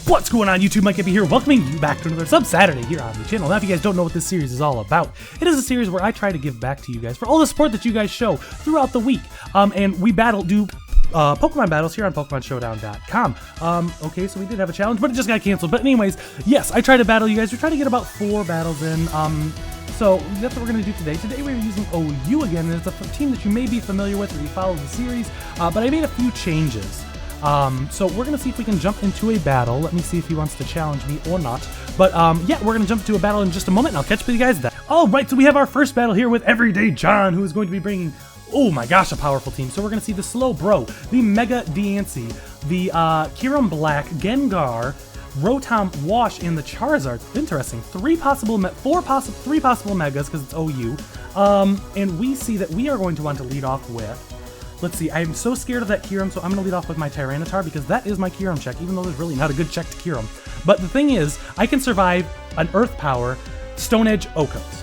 What's going on, YouTube? Mikeyfb here, welcoming you back to another Sub Saturday here on the channel. Now, if you guys don't know what this series is all about, it is a series where I try to give back to you guys for all the support that you guys show throughout the week. And we do Pokemon battles here on PokemonShowdown.com. Okay, so we did have a challenge, but it just got canceled. But anyways, yes, I try to battle you guys. We try to get about 4 battles in. So that's what we're going to do today. Today we're using OU again, and it's a team that you may be familiar with if you follow the series, but I made a few changes. So we're going to see if we can jump into a battle. Let me see if he wants to challenge me or not. But yeah, we're going to jump into a battle in just a moment, and I'll catch up with you guys then. Alright, so we have our first battle here with Everyday John, who is going to be bringing, oh my gosh, a powerful team. So we're going to see the Slowbro, the Mega Diancie, the Kyurem Black, Gengar, Rotom Wash, and the Charizard. Interesting. 3 possible Megas, because it's OU. And we see that we are going to want to lead off with, let's see, I'm so scared of that Kyurem, so I'm going to lead off with my Tyranitar, because that is my Kyurem check, even though there's really not a good check to Kyurem. But the thing is, I can survive an Earth Power Stone Edge Okos.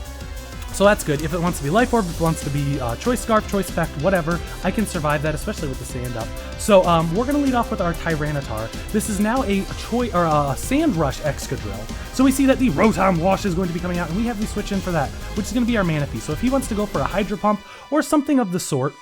So that's good. If it wants to be Life Orb, if it wants to be Choice Scarf, Choice Effect, whatever, I can survive that, especially with the Sand Up. So we're going to lead off with our Tyranitar. This is now a Sand Rush Excadrill. So we see that the Rotom Wash is going to be coming out, and we have to switch in for that, which is going to be our Manaphy. So if he wants to go for a Hydro Pump or something of the sort,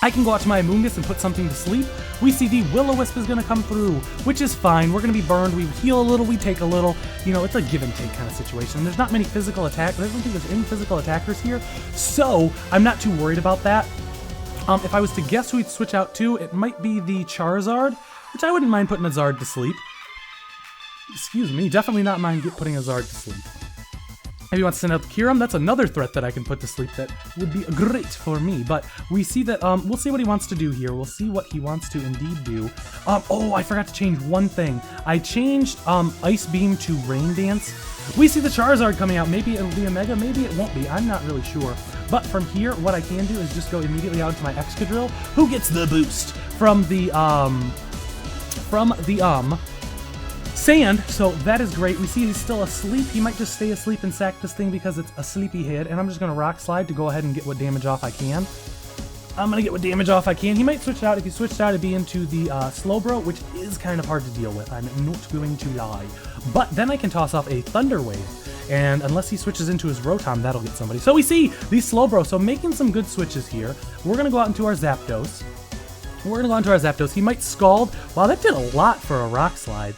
I can go out to my Amoonguss and put something to sleep. We see the Will-O-Wisp is going to come through, which is fine. We're going to be burned. We heal a little, we take a little. You know, it's a give and take kind of situation. There's not many physical attacks. I don't think there's any physical attackers here, so I'm not too worried about that. If I was to guess who he'd switch out to, it might be the Charizard, which I wouldn't mind putting a Zard to sleep. Excuse me, definitely not mind putting a Zard to sleep. If he wants to send out the Kyurem, that's another threat that I can put to sleep that would be great for me. But we see that, we'll see what he wants to do here. We'll see what he wants to indeed do. Oh, I forgot to change one thing. I changed Ice Beam to Rain Dance. We see the Charizard coming out. Maybe it'll be a Mega, maybe it won't be. I'm not really sure. But from here, what I can do is just go immediately out to my Excadrill, who gets the boost from the Sand, so that is great. We see he's still asleep. He might just stay asleep and sack this thing because it's a sleepy head, and I'm just going to Rock Slide to go ahead and get what damage off I can. I'm going to get what damage off I can. He might switch out. If he switched out, it'd be into the Slowbro, which is kind of hard to deal with. I'm not going to lie. But then I can toss off a Thunder Wave, and unless he switches into his Rotom, that'll get somebody. So we see the Slowbro, so making some good switches here. We're going to go out into our Zapdos. He might Scald. Wow, that did a lot for a Rock Slide.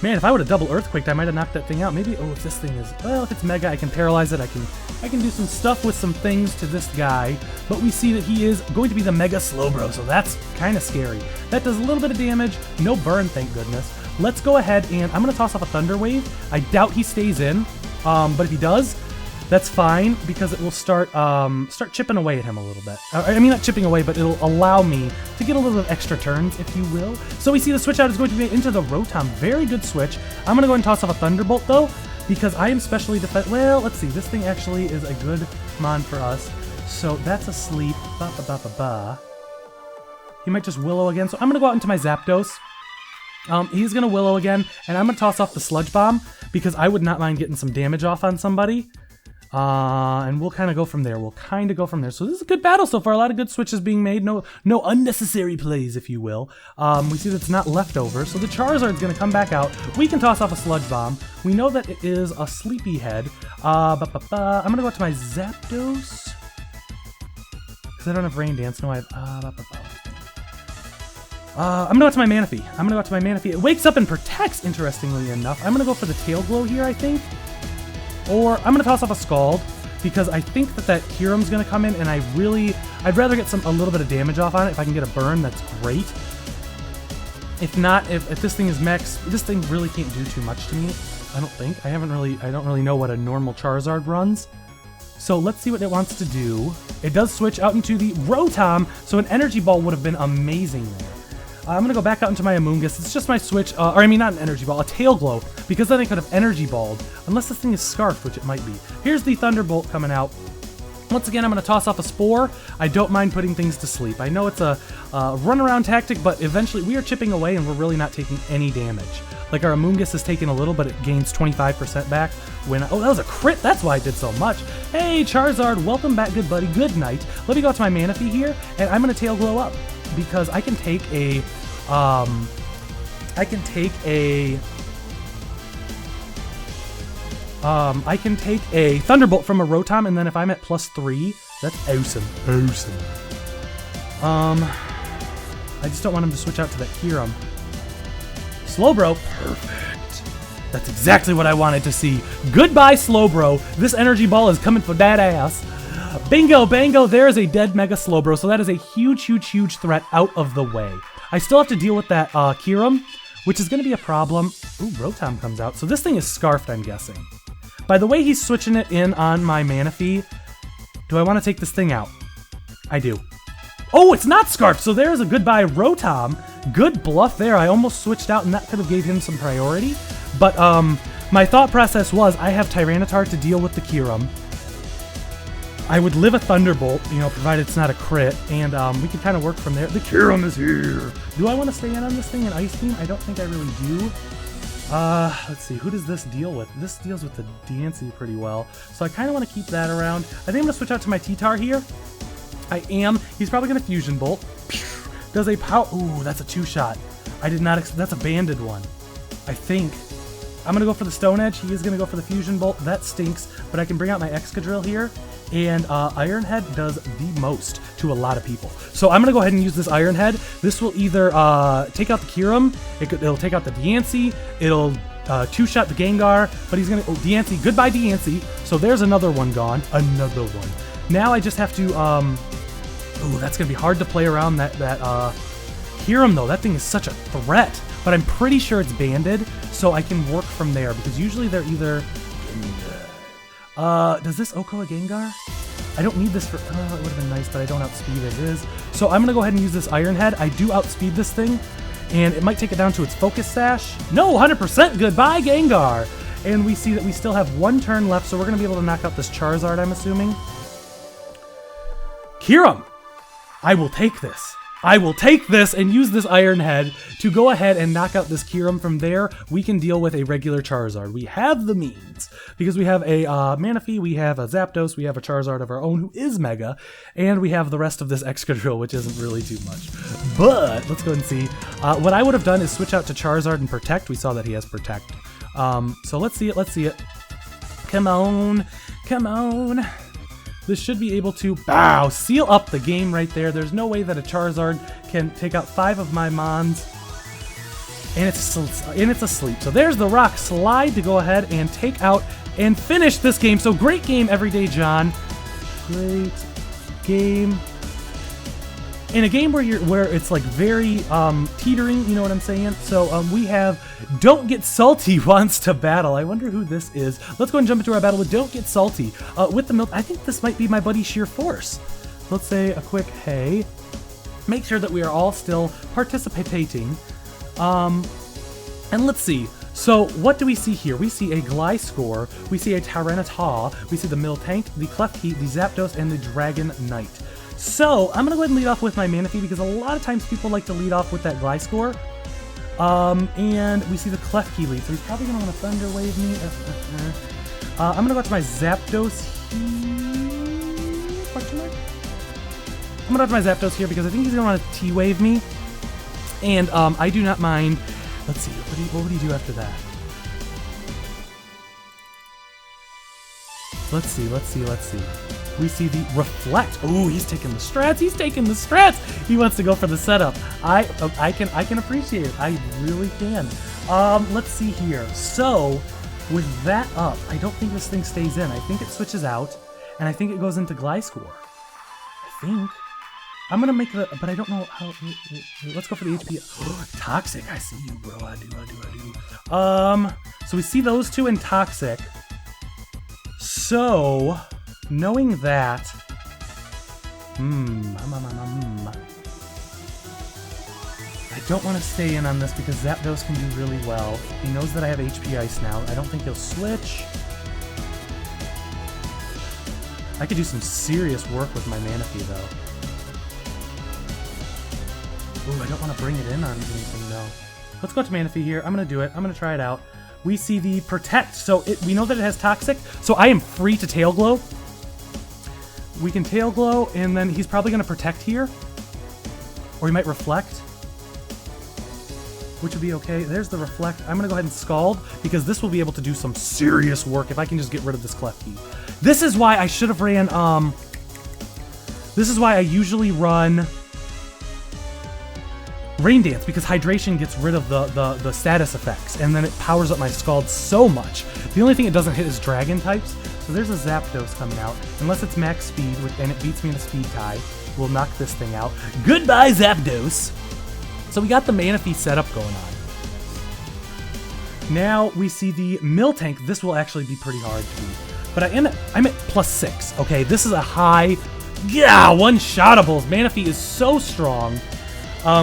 Man, if I would have double Earthquaked, I might have knocked that thing out. Maybe, oh, if this thing is, well, if it's Mega, I can paralyze it. I can do some stuff with some things to this guy. But we see that he is going to be the Mega Slowbro, so that's kind of scary. That does a little bit of damage. No burn, thank goodness. Let's go ahead and I'm going to toss off a Thunder Wave. I doubt he stays in, but if he does, that's fine, because it will start chipping away at him a little bit. I mean, not chipping away, but it'll allow me to get a little bit of extra turns, if you will. So we see the switch out is going to be into the Rotom. Very good switch. I'm going to go ahead and toss off a Thunderbolt, though, because I am specially well, let's see. This thing actually is a good mon for us. So that's asleep. He might just Willow again. So I'm going to go out into my Zapdos. He's going to Willow again, and I'm going to toss off the Sludge Bomb, because I would not mind getting some damage off on somebody. And we'll kind of go from there. So this is a good battle so far. A lot of good switches being made. No unnecessary plays, if you will. We see that it's not leftover, so the Charizard's going to come back out. We can toss off a Sludge Bomb. We know that it is a Sleepyhead. I'm going to go out to my Zapdos, because I don't have Rain Dance. No, I have... I'm going to go out to my Manaphy. It wakes up and protects, interestingly enough. I'm going to go for the Tail Glow here, I think. Or I'm going to toss off a Scald, because I think that Kyurem's going to come in, and I'd rather get a little bit of damage off on it. If I can get a burn, that's great. If not, if this thing is max, this thing really can't do too much to me, I don't think. I don't really know what a normal Charizard runs. So let's see what it wants to do. It does switch out into the Rotom, so an Energy Ball would have been amazing there. I'm going to go back out into my Amoonguss. It's just my switch, not an Energy Ball, a Tail Glow, because then I could have Energy Balled, unless this thing is Scarfed, which it might be. Here's the Thunderbolt coming out. Once again, I'm going to toss off a Spore. I don't mind putting things to sleep. I know it's a runaround tactic, but eventually we are chipping away and we're really not taking any damage. Like our Amoonguss is taking a little, but it gains 25% back. Oh, that was a crit. That's why I did so much. Hey, Charizard, welcome back, good buddy. Good night. Let me go out to my Manaphy here, and I'm going to Tail Glow up, because I can take a I can take a Thunderbolt from a Rotom, and then if I'm at +3, that's awesome. Awesome. I just don't want him to switch out to that Kyurem. Slowbro. Perfect. That's exactly what I wanted to see. Goodbye, Slowbro. This energy ball is coming for that ass. Bingo, bango, there is a dead Mega Slowbro, so that is a huge, huge, huge threat out of the way. I still have to deal with that Kyurem, which is going to be a problem. Ooh, Rotom comes out. So this thing is Scarfed, I'm guessing. By the way he's switching it in on my Manaphy, do I want to take this thing out? I do. Oh, it's not Scarfed, so there's a goodbye Rotom. Good bluff there. I almost switched out, and that could have gave him some priority. But my thought process was, I have Tyranitar to deal with the Kyurem. I would live a Thunderbolt, you know, provided it's not a crit, and we can kind of work from there. The Kyurem is here. Do I want to stay in on this thing in Ice Beam? I don't think I really do. Let's see, who does this deal with? This deals with the Dancey pretty well, so I kind of want to keep that around. I think I'm going to switch out to my T-Tar here. I am. He's probably going to Fusion Bolt. Does a power... Ooh, that's a 2-shot. I did not... That's a banded one, I think. I'm going to go for the Stone Edge. He is going to go for the Fusion Bolt. That stinks, but I can bring out my Excadrill here. And Iron Head does the most to a lot of people. So I'm going to go ahead and use this Iron Head. This will either take out the Kyurem, it'll take out the Dancey, it'll 2-shot the Gengar, but he's going to... Oh, Dancey, goodbye Dancey. So there's another one gone. Another one. Now I just have to... Ooh, that's going to be hard to play around that Kyurem, though. That thing is such a threat. But I'm pretty sure it's banded, so I can work from there, because usually they're either... does this Oko a Gengar? I don't need this for... it would have been nice, but I don't outspeed as is. So I'm going to go ahead and use this Iron Head. I do outspeed this thing, and it might take it down to its Focus Sash. No, 100%! Goodbye, Gengar! And we see that we still have one turn left, so we're going to be able to knock out this Charizard, I'm assuming. Kyurem! I will take this. I will take this and use this Iron Head to go ahead and knock out this Kyurem. From there, we can deal with a regular Charizard. We have the means, because we have a Manaphy, we have a Zapdos, we have a Charizard of our own who is Mega, and we have the rest of this Excadrill, which isn't really too much. But, let's go and see. What I would have done is switch out to Charizard and Protect. We saw that he has Protect. So let's see it, let's see it. Come on, come on. This should be able to, bow, seal up the game right there. There's no way that a Charizard can take out 5 of my Mons. And it's asleep. So there's the Rock Slide to go ahead and take out and finish this game. So great game, Everyday John. Great game. In a game where it's like very teetering, you know what I'm saying? So we have Don't Get Salty wants to battle. I wonder who this is. Let's go and jump into our battle with Don't Get Salty. With the milk, I think this might be my buddy Sheer Force. Let's say a quick hey. Make sure that we are all still participating. And let's see. So what do we see here? We see a Gliscor, we see a Tyranitar, we see the Miltank, the Klefki, the Zapdos, and the Dragon Knight. So, I'm going to go ahead and lead off with my Manaphy, because a lot of times people like to lead off with that Gliscor. And we see the Klefki lead, so he's probably going to want to Thunder Wave me. I'm going to go out to my Zapdos here. Question mark? I'm going to go out to my Zapdos here, because I think he's going to want to T-Wave me. And I do not mind. Let's see, what would he do after that? Let's see, let's see, let's see. We see the Reflect. Ooh, he's taking the strats. He's taking the strats. He wants to go for the setup. I can appreciate it. I really can. Let's see here. So, with that up, I don't think this thing stays in. I think it switches out, and I think it goes into Gliscor. I think. I'm gonna make the, but I don't know how. Let's go for the HP. Toxic. I see you, bro. I do. So we see those two in Toxic. So, knowing that, I don't want to stay in on this because Zapdos can do really well. He knows that I have HP Ice now. I don't think he'll switch. I could do some serious work with my Manaphy, though. Ooh, I don't want to bring it in on anything, though. Let's go to Manaphy here. I'm going to do it. I'm going to try it out. We see the Protect. So we know that it has Toxic, so I am free to Tail Glow. We can Tail Glow, and then he's probably going to Protect here. Or he might Reflect. which would be okay. There's the Reflect. I'm gonna go ahead and Scald, because this will be able to do some serious work if I can just get rid of this Klefki. This is why I should have ran, this is why I usually run Rain Dance, because Hydration gets rid of the status effects, and then it powers up my Scald so much. The only thing it doesn't hit is Dragon types, so there's a Zapdos coming out. Unless it's max speed, and it beats me in a speed tie, we'll knock this thing out. Goodbye, Zapdos! So we got the Manaphy setup going on. Now we see the Miltank. This will actually be pretty hard to beat. But I'm at +6, okay? This is a high, yeah, one-shotables. Manaphy is so strong.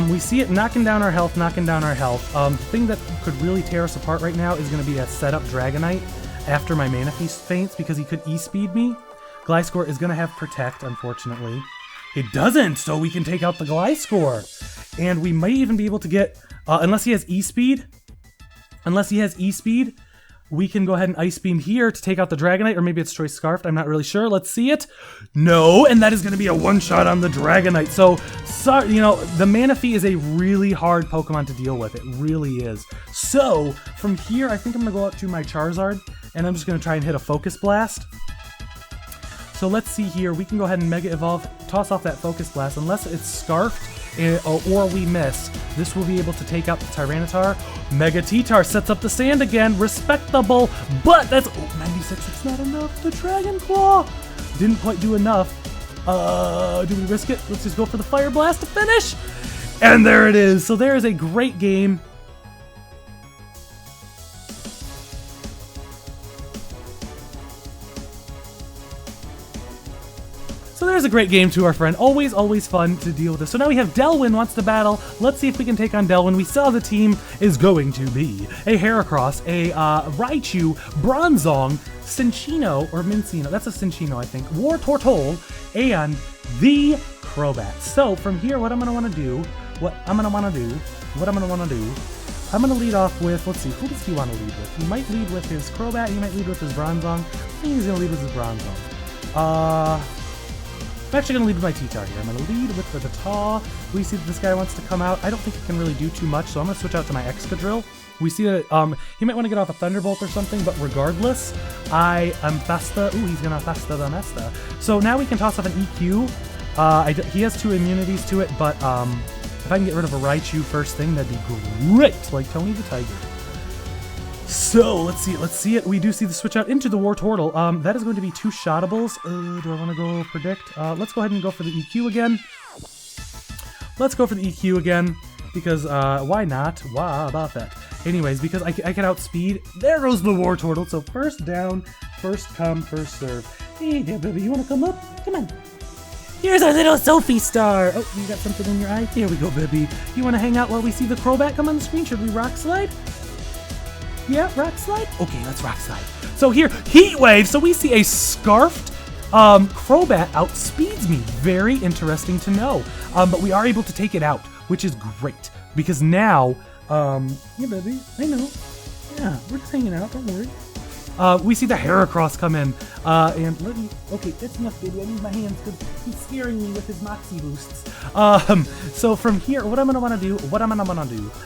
We see it knocking down our health, The thing that could really tear us apart right now is going to be a setup Dragonite after my Manaphy faints, because he could E-speed me. Gliscor is going to have Protect, unfortunately. It doesn't, so we can take out the Gliscor. And we might even be able to get, unless he has E-speed, we can go ahead and Ice Beam here to take out the Dragonite, or maybe it's Choice Scarfed, I'm not really sure. Let's see it. No, and that is going to be a one-shot on the Dragonite. So, you know, the Manaphy is a really hard Pokemon to deal with. It really is. So, from here, I think I'm going to go up to my Charizard, and I'm just going to try and hit a Focus Blast. So let's see here. We can go ahead and Mega Evolve, toss off that Focus Blast. Unless it's Scarfed, or we miss, this will be able to take out the Tyranitar. Mega T-Tar sets up the sand again. Respectable, but that's 96. It's not enough. The Dragon Claw didn't quite do enough. Do we risk it? Let's just go for the Fire Blast to finish. And there it is. So there is a great game. So there's a great game to our friend. Always, always fun to deal with this. So now we have Delwyn wants to battle. Let's see if we can take on Delwyn. We saw the team is going to be a Heracross, a Raichu, Bronzong, Cinccino, or Mincino. That's a Cinccino, I think. Wartortle, and the Crobat. So from here, what I'm going to want to do, I'm going to lead off with, let's see, who does he want to lead with? He might lead with his Crobat, he might lead with his Bronzong. I think he's going to lead with his Bronzong. I'm actually going to lead with my T-Tar here. I'm going to lead with the Taw. We see that this guy wants to come out. I don't think he can really do too much, so I'm going to switch out to my Excadrill. We see that he might want to get off a Thunderbolt or something, but regardless, I am Festa. Ooh, he's going to Festa the Mesta. So now we can toss off an EQ. He has 2 immunities to it, but if I can get rid of a Raichu first thing, that'd be great, like Tony the Tiger. So, let's see it. We do see the switch out into the Wartortle. That is going to be 2 shotables. Do I want to go predict? Let's go ahead and go for the EQ again. Because, why not? Why about that? Anyways, because I can outspeed. There goes the Wartortle. So, first down, first come, first serve. Hey there, baby, you want to come up? Come on. Here's our little Sophie star. Oh, you got something in your eye? Here we go, baby. You want to hang out while we see the Crobat come on the screen? Should we Rock Slide? Yeah, Rock Slide? Okay, let's Rock Slide. So here, Heat Wave. So we see a Scarfed Crobat outspeeds me. Very interesting to know. But we are able to take it out, which is great. Because now, yeah, baby, I know. Yeah, we're just hanging out, don't worry. We see the Heracross come in, and let me, okay, that's enough, baby, I need my hands, because he's scaring me with his Moxie boosts. So from here, what I'm going to want to do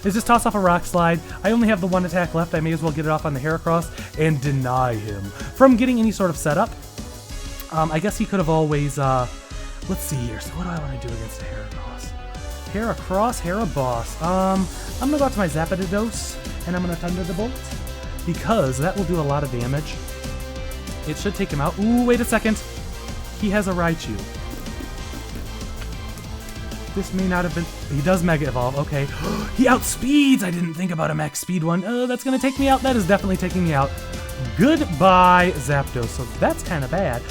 is just toss off a Rock Slide. I only have the 1 attack left, I may as well get it off on the Heracross, and deny him from getting any sort of setup. I guess he could have always, let's see here, so what do I want to do against a Heracross? Heraboss, I'm going to go out to my Zapdos, and I'm going to Thunder the Bolt. Because that will do a lot of damage. It should take him out. Ooh, wait a second. He has a Raichu. This may not have been... He does Mega Evolve. Okay. He outspeeds! I didn't think about a max speed one. That's going to take me out. That is definitely taking me out. Goodbye, Zapdos. So that's kind of bad.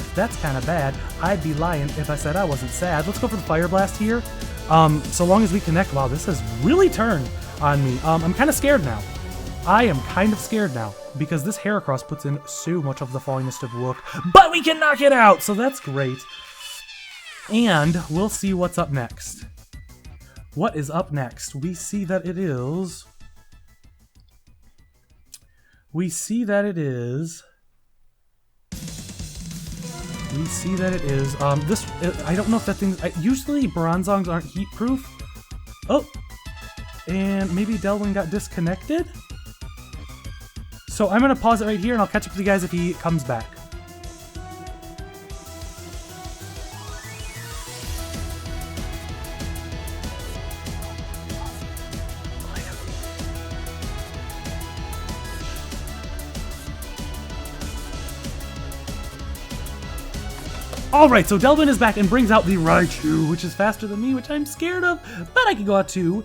I'd be lying if I said I wasn't sad. Let's go for the Fire Blast here. So long as we connect... Wow, this has really turned on me. I'm kind of scared now. I am kind of scared now, because this Heracross puts in so much of the Falling of Rook, but we can knock it out, so that's great. And we'll see what's up next. What is up next? We see that it is... I don't know if that thing... Usually Bronzongs aren't heat-proof. Oh! And maybe Delwyn got disconnected? So I'm going to pause it right here, and I'll catch up with you guys if he comes back. Alright, so Delvin is back and brings out the Raichu, which is faster than me, which I'm scared of, but I can go out to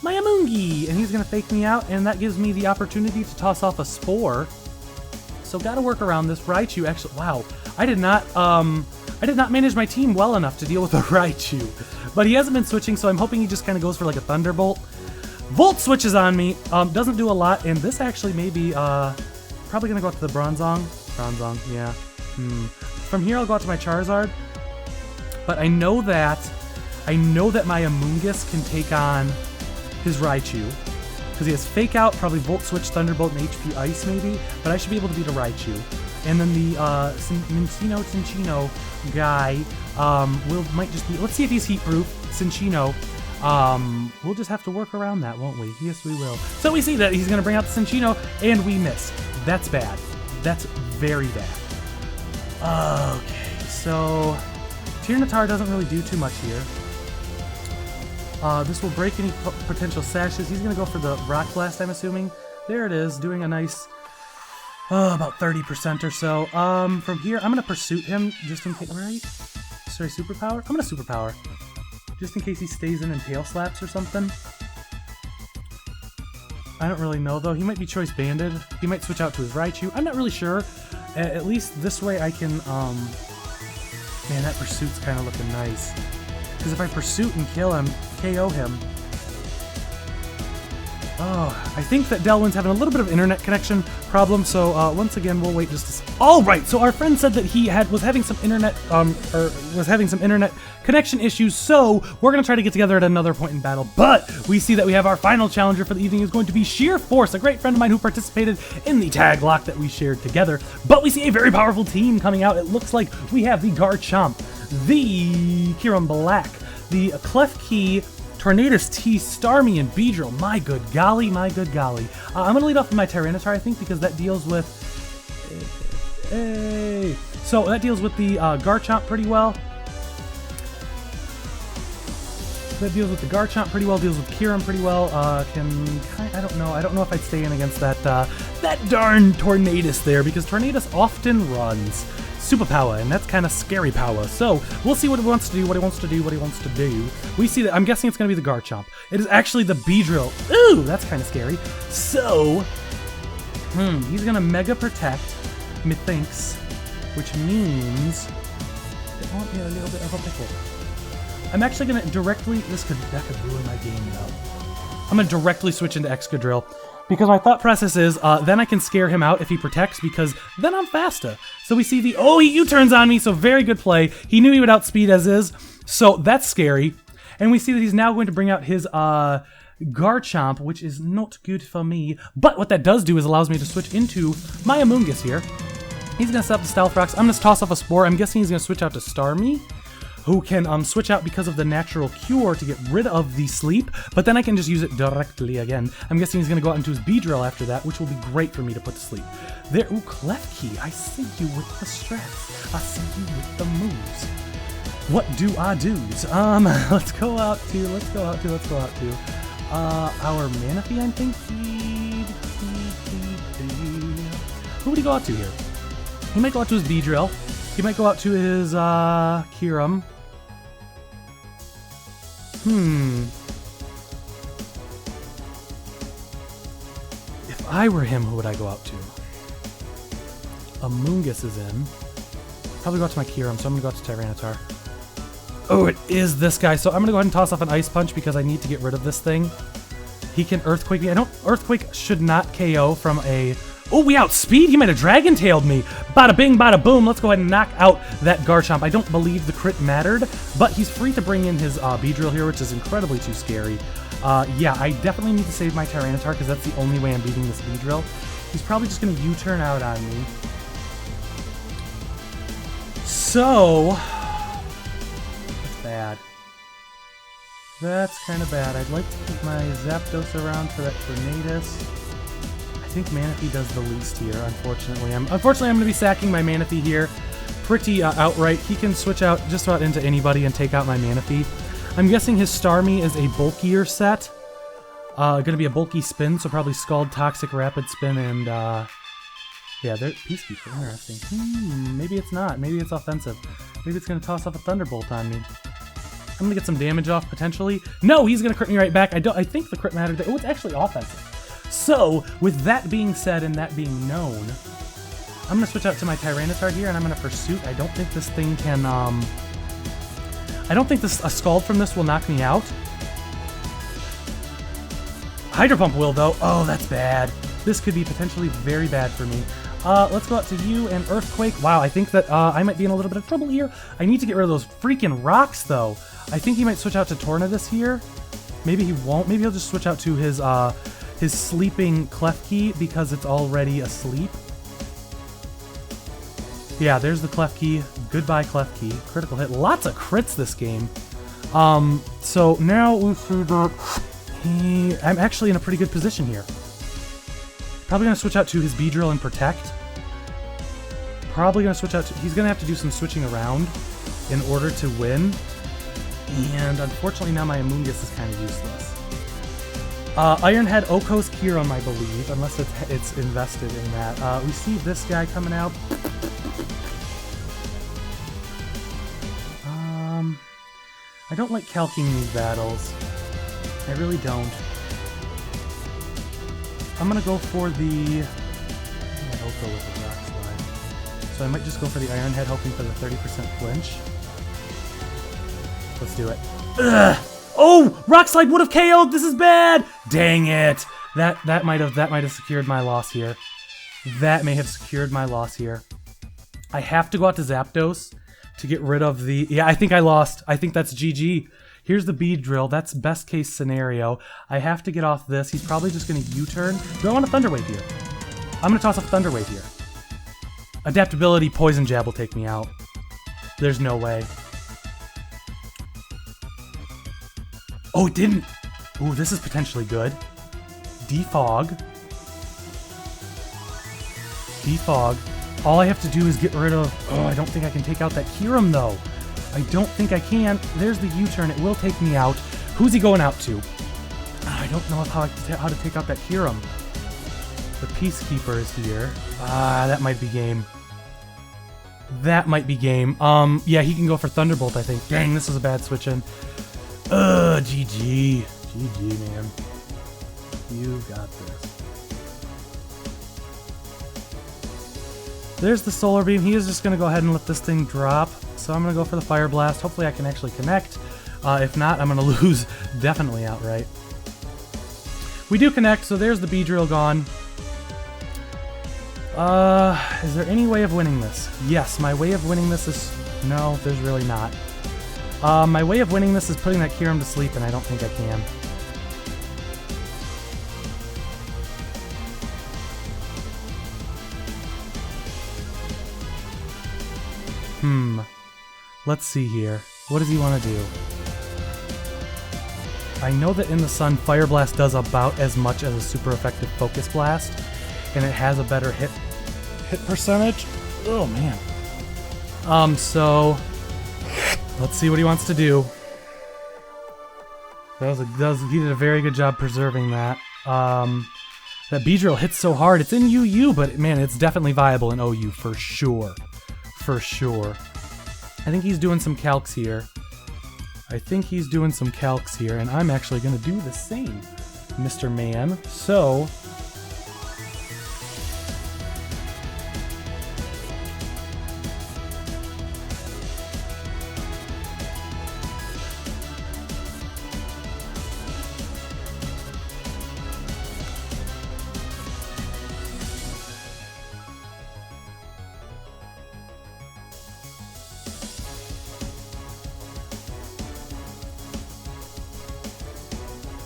my Amoongi, and he's going to fake me out, and that gives me the opportunity to toss off a Spore. So gotta work around this. Raichu actually, wow, I did not manage my team well enough to deal with a Raichu, but he hasn't been switching, so I'm hoping he just kind of goes for like a Thunderbolt. Volt switches on me, doesn't do a lot, and this actually may be, probably going to go out to the Bronzong. Bronzong, yeah. From here, I'll go out to my Charizard, but I know that my Amoonguss can take on his Raichu, because he has Fake Out, probably Volt Switch, Thunderbolt, and HP Ice maybe, but I should be able to beat a Raichu. And then the Cinccino guy might just be, let's see if he's Heat-Proof, Cinccino. We'll just have to work around that, won't we? Yes, we will. So we see that he's going to bring out the Cinccino, and we miss. That's bad. That's very bad. Okay, so Tyranitar doesn't really do too much here. This will break any potential sashes. He's going to go for the Rock Blast, I'm assuming. There it is, doing a nice, about 30% or so. From here, I'm going to Pursuit him, just in case, right? Sorry, Superpower? I'm going to Superpower, just in case he stays in and Tail Slaps or something. I don't really know, though. He might be Choice Banded. He might switch out to his Raichu. I'm not really sure. At least this way I can, man, that Pursuit's kind of looking nice. Because if I Pursuit and KO him... Oh, I think that Delwyn's having a little bit of internet connection problem, so once again, we'll wait just a Alright, so our friend said that he was having some internet, connection issues, so we're going to try to get together at another point in battle, but we see that we have our final challenger for the evening is going to be Sheer Force, a great friend of mine who participated in the tag lock that we shared together, but we see a very powerful team coming out. It looks like we have the Garchomp, the Kyurem Black, the Klefki, Tornadus T, Starmie, and Beedrill. My good golly, my good golly. I'm going to lead off with my Tyranitar, I think, because that deals with... So that deals with the Garchomp pretty well. That deals with the Garchomp pretty well, deals with Kyurem pretty well. I don't know if I'd stay in against that darn Tornadus there, because Tornadus often runs Superpower, and that's kind of scary power. So we'll see what it wants to do, We see that, I'm guessing it's going to be the Garchomp. It is actually the Beedrill. Ooh, that's kind of scary. So, he's going to Mega Protect, methinks, which means it won't be a little bit of a pickle. I'm actually going to directly, that could ruin my game, I'm going to directly switch into Excadrill. Because my thought process is, then I can scare him out if he protects, because then I'm faster. So we see he U-turns on me, so very good play. He knew he would outspeed as is, so that's scary. And we see that he's now going to bring out his Garchomp, which is not good for me. But what that does do is allows me to switch into my Amoonguss here. He's going to set up the Stealth Rocks. I'm going to toss off a Spore. I'm guessing he's going to switch out to Starmie, who can switch out because of the natural cure to get rid of the sleep, but then I can just use it directly again. I'm guessing he's going to go out into his Beedrill after that, which will be great for me to put to sleep. There, ooh, Klefki, I see you with the stress. I see you with the moves. What do I do? Let's go out to our Manaphy, I think. Who would he go out to here? He might go out to his Beedrill. He might go out to his Kyurem. If I were him, who would I go out to? Amoonguss is in. Probably go out to my Kyurem, so I'm going to go out to Tyranitar. Oh, it is this guy. So I'm going to go ahead and toss off an Ice Punch because I need to get rid of this thing. He can Earthquake me. Earthquake should not KO from a... Oh, we outspeed? He might have Dragon Tailed me. Bada bing, bada boom. Let's go ahead and knock out that Garchomp. I don't believe the crit mattered, but he's free to bring in his Beedrill here, which is incredibly too scary. Yeah, I definitely need to save my Tyranitar because that's the only way I'm beating this Beedrill. He's probably just going to U-turn out on me. So... That's bad. That's kind of bad. I'd like to keep my Zapdos around for that Tornadus. I think Manaphy does the least here, unfortunately. I'm going to be sacking my Manaphy here pretty outright. He can switch out just about into anybody and take out my Manaphy. I'm guessing his Starmie is a bulkier set. Going to be a bulky spin, so probably Scald, Toxic, Rapid Spin, and yeah, they're Peacekeeper. Interesting. Maybe it's not. Maybe it's offensive. Maybe it's going to toss off a Thunderbolt on me. I'm going to get some damage off, potentially. No, he's going to crit me right back. I think the crit mattered. Oh, it's actually offensive. So, with that being said and that being known, I'm going to switch out to my Tyranitar here, and I'm going to Pursuit. I don't think this thing can, I don't think a Scald from this will knock me out. Hydro Pump will, though. Oh, that's bad. This could be potentially very bad for me. Let's go out to you and Earthquake. Wow, I think that I might be in a little bit of trouble here. I need to get rid of those freaking rocks, though. I think he might switch out to Tornadus here. Maybe he won't. Maybe he'll just switch out to his sleeping Klefki because it's already asleep. Yeah, there's the Klefki. Goodbye, Klefki. Critical hit. Lots of crits this game. So now we see that I'm actually in a pretty good position here. Probably going to switch out to his Beedrill and Protect. Probably going to switch out to... He's going to have to do some switching around in order to win. And unfortunately now my Amoonguss is kind of useless. Ironhead, Okos, Kyurem, I believe, unless it's invested in that. We see this guy coming out. I don't like calking these battles. I really don't. I'm gonna go for the... I don't go with the Rock Slide. So I might just go for the Iron Head, hoping for the 30% flinch. Let's do it. Ugh! Oh! Rock Slide would have KO'd! This is bad! Dang it! That might have secured my loss here. That may have secured my loss here. I have to go out to Zapdos to get rid of the... Yeah, I think I lost. I think that's GG. Here's the Beedrill. That's best case scenario. I have to get off this. He's probably just going to U-turn. Do I want a Thunder Wave here? I'm going to toss off a Thunder Wave here. Adaptability, Poison Jab will take me out. There's no way. Oh, it didn't. Ooh, this is potentially good. Defog. Defog. All I have to do is get rid of... Oh, I don't think I can take out that Kyurem, though. I don't think I can. There's the U-turn. It will take me out. Who's he going out to? I don't know how to take out that Kyurem. The Peacekeeper is here. That might be game. That might be game. Yeah, he can go for Thunderbolt, I think. Dang, this is a bad switch in. GG. GG, man. You got this. There's the Solar Beam. He is just going to go ahead and let this thing drop. So I'm going to go for the Fire Blast. Hopefully I can actually connect. If not, I'm going to lose definitely outright. We do connect, so there's the Beedrill gone. Is there any way of winning this? Yes, my way of winning this is... No, there's really not. My way of winning this is putting that Kyurem to sleep, and I don't think I can. Let's see here. What does he want to do? I know that in the sun, Fire Blast does about as much as a super effective Focus Blast, and it has a better hit percentage. Oh man. So let's see what he wants to do. He did a very good job preserving that. That Beedrill hits so hard. It's in UU, but man, it's definitely viable in OU for sure. For sure. I think he's doing some calcs here. And I'm actually going to do the same, Mr. Man. So...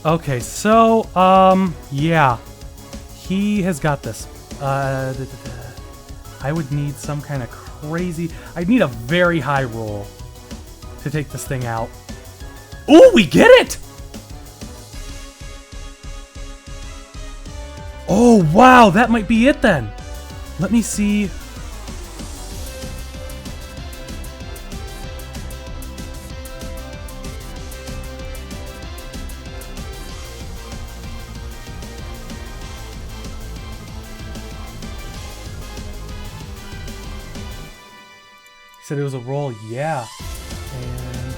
Okay, so, yeah. He has got this. I would need some kind of crazy... I'd need a very high roll to take this thing out. Oh, we get it! Oh, wow, that might be it then. Let me see. Said it was a roll, yeah. And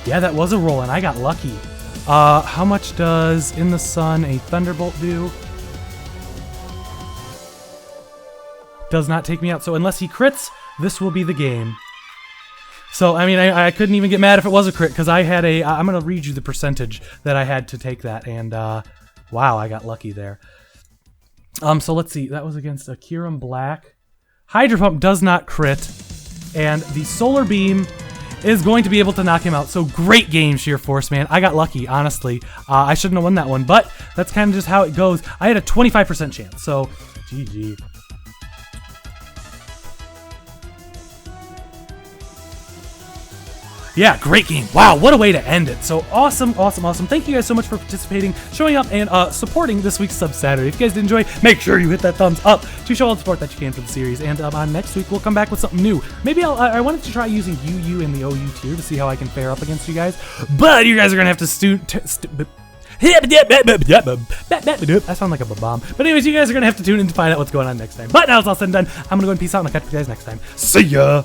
yeah, that was a roll, and I got lucky. How much does In the Sun a Thunderbolt do? Does not take me out. So unless he crits, this will be the game. So, I mean, I couldn't even get mad if it was a crit, because I had a... I'm going to read you the percentage that I had to take that, and wow, I got lucky there. So let's see. That was against a Kiram Black. Hydro Pump does not crit, and the Solar Beam is going to be able to knock him out. So great game, Sheer Force, man. I got lucky, honestly. I shouldn't have won that one, but that's kind of just how it goes. I had a 25% chance, so GG. Yeah, great game. Wow, what a way to end it. So awesome, awesome, awesome. Thank you guys so much for participating, showing up, and supporting this week's Sub Saturday. If you guys did enjoy, make sure you hit that thumbs up to show all the support that you can for the series. And on next week, we'll come back with something new. Maybe I wanted to try using UU in the OU tier to see how I can fare up against you guys. But you guys are going to have to I sound like a bomb. But anyways, you guys are going to have to tune in to find out what's going on next time. But now it's all said and done, I'm going to go and peace out, and I'll catch you guys next time. See ya!